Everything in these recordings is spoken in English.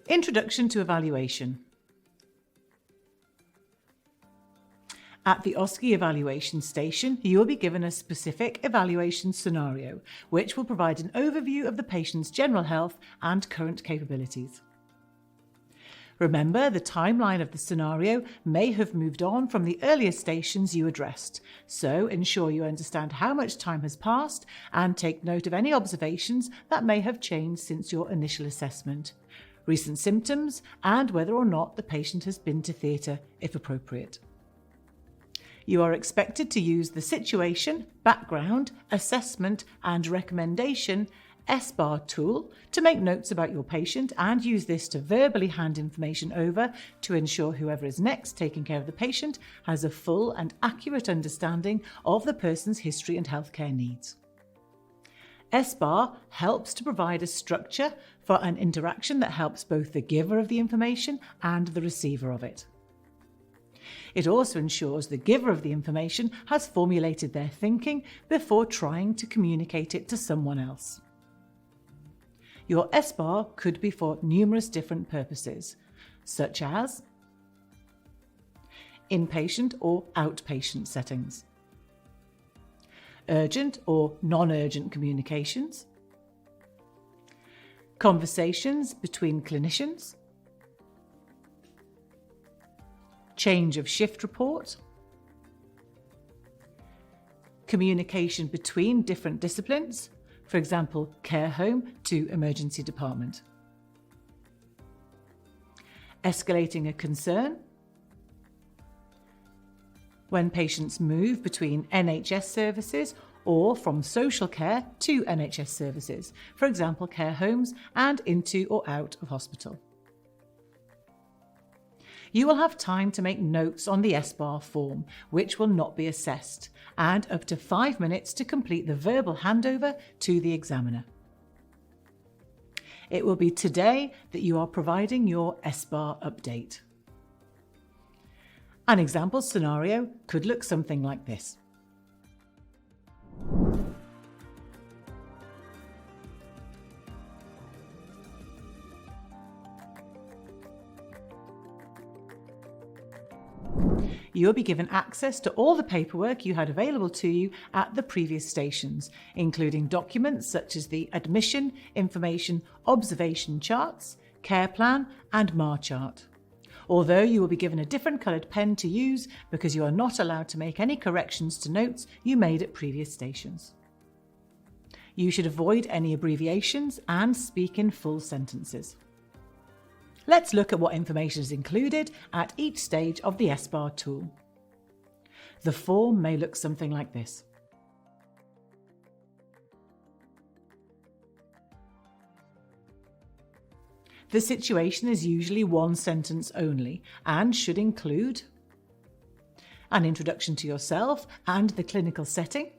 Introduction to Evaluation. At the OSCE Evaluation Station, you will be given a specific evaluation scenario, which will provide an overview of the patient's general health and current capabilities. Remember, the timeline of the scenario may have moved on from the earlier stations you addressed, so ensure you understand how much time has passed and take note of any observations that may have changed since your initial assessment, recent symptoms, and whether or not the patient has been to theatre, if appropriate. You are expected to use the Situation, Background, Assessment and Recommendation SBAR tool to make notes about your patient and use this to verbally hand information over to ensure whoever is next taking care of the patient has a full and accurate understanding of the person's history and healthcare needs. SBAR helps to provide a structure for an interaction that helps both the giver of the information and the receiver of it. It also ensures the giver of the information has formulated their thinking before trying to communicate it to someone else. Your SBAR could be for numerous different purposes, such as inpatient or outpatient settings, urgent or non-urgent communications, conversations between clinicians, change of shift report, communication between different disciplines, for example, care home to emergency department, escalating a concern, when patients move between NHS services or from social care to NHS services, for example, care homes and into or out of hospital. You will have time to make notes on the SBAR form, which will not be assessed, and up to 5 minutes to complete the verbal handover to the examiner. It will be today that you are providing your SBAR update. An example scenario could look something like this. You'll be given access to all the paperwork you had available to you at the previous stations, including documents such as the Admission Information Observation Charts, Care Plan and MAR chart. Although you will be given a different coloured pen to use because you are not allowed to make any corrections to notes you made at previous stations. You should avoid any abbreviations and speak in full sentences. Let's look at what information is included at each stage of the SBAR tool. The form may look something like this. The situation is usually one sentence only and should include an introduction to yourself and the clinical setting,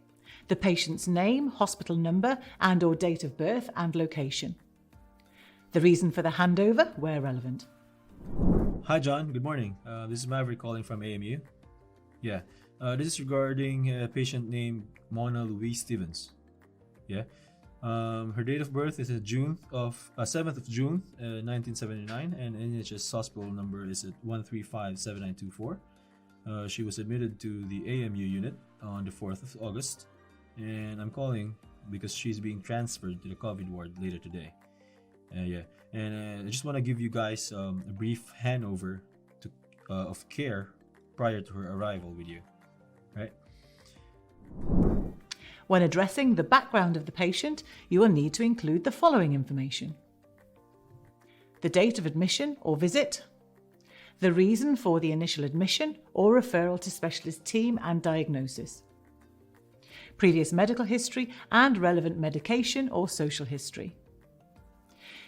the patient's name, hospital number and/or date of birth and location. The reason for the handover, where relevant. Hi John, good morning. This is Maverick calling from AMU. This is regarding a patient named Mona Louise Stevens. Her date of birth is 7th of June 1979 and NHS hospital number is at 1357924. She was admitted to the AMU unit on the 4th of August and I'm calling because she's being transferred to the COVID ward later today. I just want to give you guys a brief handover of care prior to her arrival with you, right? When addressing the background of the patient, you will need to include the following information: the date of admission or visit, the reason for the initial admission or referral to specialist team and diagnosis, previous medical history and relevant medication or social history,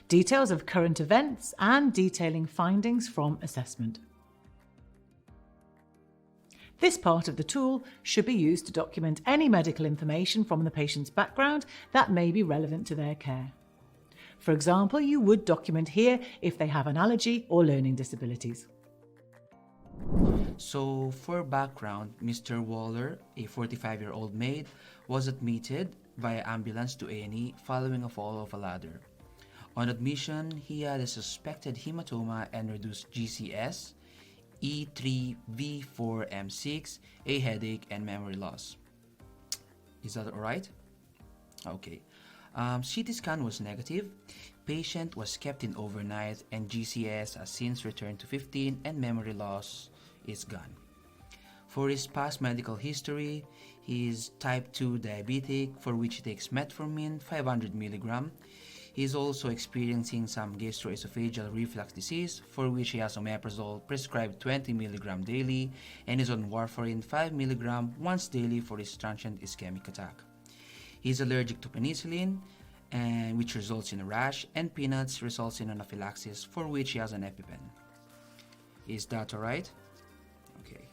details of current events and detailing findings from assessment. This part of the tool should be used to document any medical information from the patient's background that may be relevant to their care. For example, you would document here if they have an allergy or learning disabilities. So for background, Mr. Waller, a 45-year-old maid, was admitted via ambulance to A&E following a fall of a ladder. On admission, he had a suspected hematoma and reduced GCS, E3V4M6, a headache, and memory loss. Is that alright? Okay. CT scan was negative. Patient was kept in overnight, and GCS has since returned to 15 and memory loss is gone. For his past medical history, he is type 2 diabetic, for which he takes metformin 500 mg. He is also experiencing some gastroesophageal reflux disease, for which he has omeprazole prescribed 20 mg daily and is on warfarin 5 mg once daily for his transient ischemic attack. He is allergic to penicillin, which results in a rash, and peanuts results in anaphylaxis, for which he has an EpiPen. Is that alright? Okay.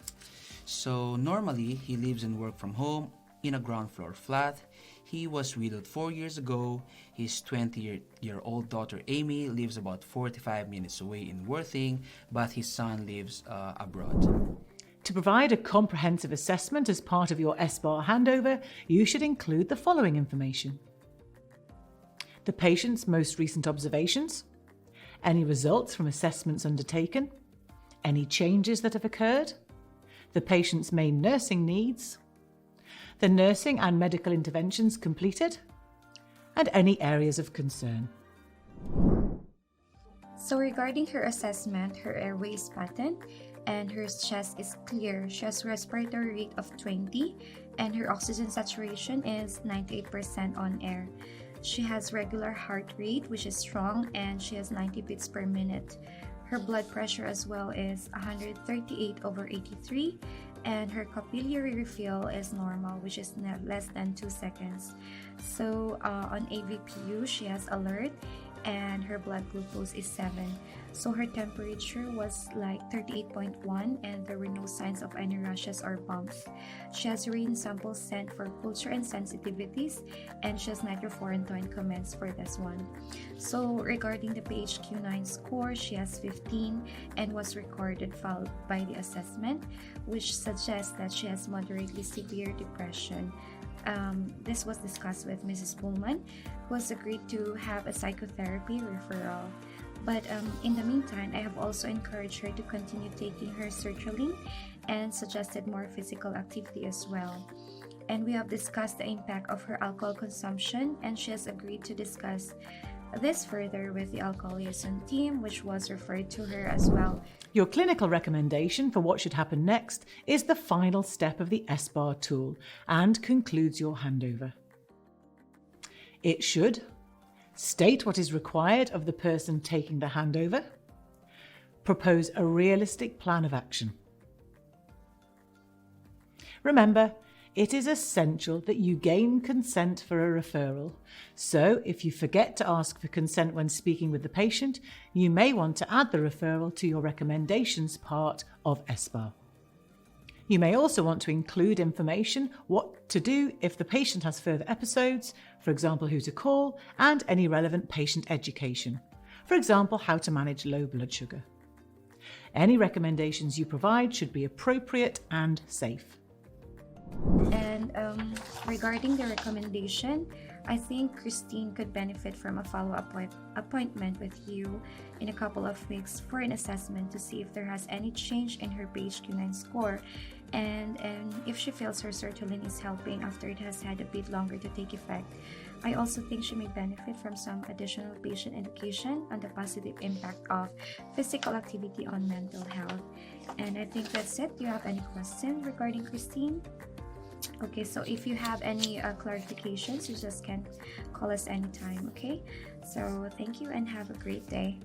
So normally, he lives and works from home in a ground floor flat. He was widowed 4 years ago. His 20-year-old daughter Amy lives about 45 minutes away in Worthing, but his son lives abroad. To provide a comprehensive assessment as part of your SBAR handover, you should include the following information: the patient's most recent observations, any results from assessments undertaken, any changes that have occurred, the patient's main nursing needs, the nursing and medical interventions completed, and any areas of concern. So regarding her assessment, her airway is patent and her chest is clear. She has respiratory rate of 20 and her oxygen saturation is 98% on air. She has regular heart rate, which is strong, and she has 90 beats per minute. Her blood pressure as well is 138/83, and her capillary refill is normal, which is less than 2 seconds. So on AVPU, she has alert, and her blood glucose is 7. So her temperature was like 38.1, and there were no signs of any rashes or bumps. She has urine sample sent for culture and sensitivities, and she has nitrofurantoin comments for this one. So regarding the PHQ-9 score, she has 15 and was recorded followed by the assessment, which suggests that she has moderately severe depression. This was discussed with Mrs. Pullman, who has agreed to have a psychotherapy referral. But in the meantime, I have also encouraged her to continue taking her sertraline and suggested more physical activity as well. And we have discussed the impact of her alcohol consumption, and she has agreed to discuss this further with the alcohol liaison team, which was referred to her as well. Your clinical recommendation for what should happen next is the final step of the SBAR tool and concludes your handover. It should state what is required of the person taking the handover, propose a realistic plan of action. Remember, it is essential that you gain consent for a referral. So if you forget to ask for consent when speaking with the patient, you may want to add the referral to your recommendations part of SBAR. You may also want to include information what to do if the patient has further episodes, for example, who to call, and any relevant patient education, for example, how to manage low blood sugar. Any recommendations you provide should be appropriate and safe. And regarding the recommendation, I think Christine could benefit from a follow-up appointment with you in a couple of weeks for an assessment to see if there has any change in her PHQ-9 score, and if she feels her sertraline is helping after it has had a bit longer to take effect. I also think she may benefit from some additional patient education on the positive impact of physical activity on mental health. And I think that's it. Do you have any questions regarding Christine? Okay, so if you have any clarifications, you just can call us anytime, okay? So thank you and have a great day.